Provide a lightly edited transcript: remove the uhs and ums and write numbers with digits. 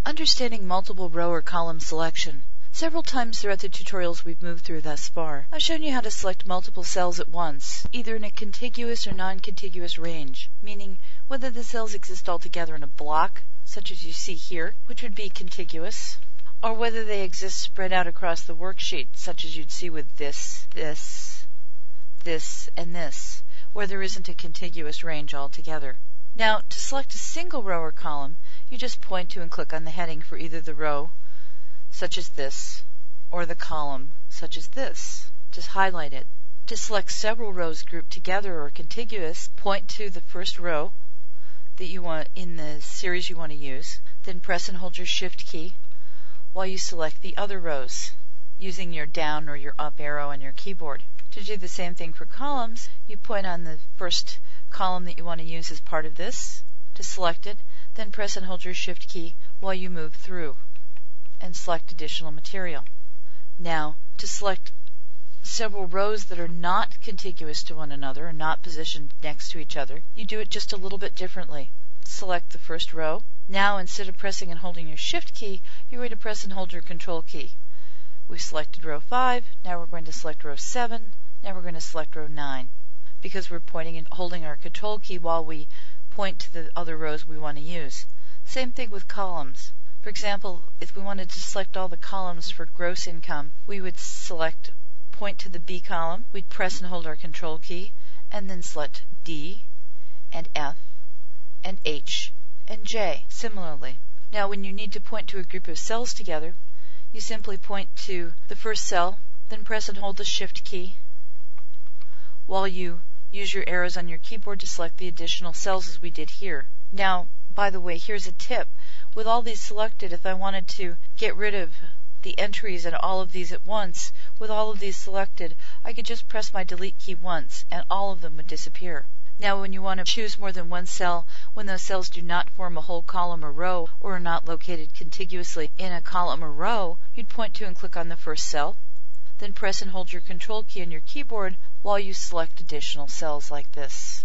Understanding multiple row or column selection. Several times throughout the tutorials we've moved through thus far, I've shown you how to select multiple cells at once, either in a contiguous or non-contiguous range, meaning whether the cells exist all together in a block, such as you see here, which would be contiguous, or whether they exist spread out across the worksheet, such as you'd see with this, and this, where there isn't a contiguous range altogether. Now, to select a single row or column, you just point to and click on the heading for either the row, such as this, or the column, such as this. Just highlight it. To select several rows grouped together or contiguous, point to the first row that you want in the series you want to use, then press and hold your Shift key while you select the other rows using your down or your up arrow on your keyboard. To do the same thing for columns, you point on the first column that you want to use as part of this, to select it, then press and hold your Shift key while you move through and select additional material. Now, to select several rows that are not contiguous to one another or not positioned next to each other, you do it just a little bit differently. Select the first row. Now, instead of pressing and holding your Shift key, you're going to press and hold your Control key. We've selected row 5, now we're going to select row 7, now we're going to select row 9. Because we're pointing and holding our Control key while we point to the other rows we want to use. Same thing with columns. For example, if we wanted to select all the columns for gross income, we would point to the B column, we'd press and hold our Control key, and then select D, and F, and H, and J, similarly. Now, when you need to point to a group of cells together, you simply point to the first cell, then press and hold the Shift key while you use your arrows on your keyboard to select the additional cells as we did here. Now, by the way, here's a tip. With all these selected, if I wanted to get rid of the entries in all of these at once, with all of these selected, I could just press my Delete key once and all of them would disappear. Now, when you want to choose more than one cell, when those cells do not form a whole column or row, or are not located contiguously in a column or row, you'd point to and click on the first cell, then press and hold your Control key on your keyboard while you select additional cells like this.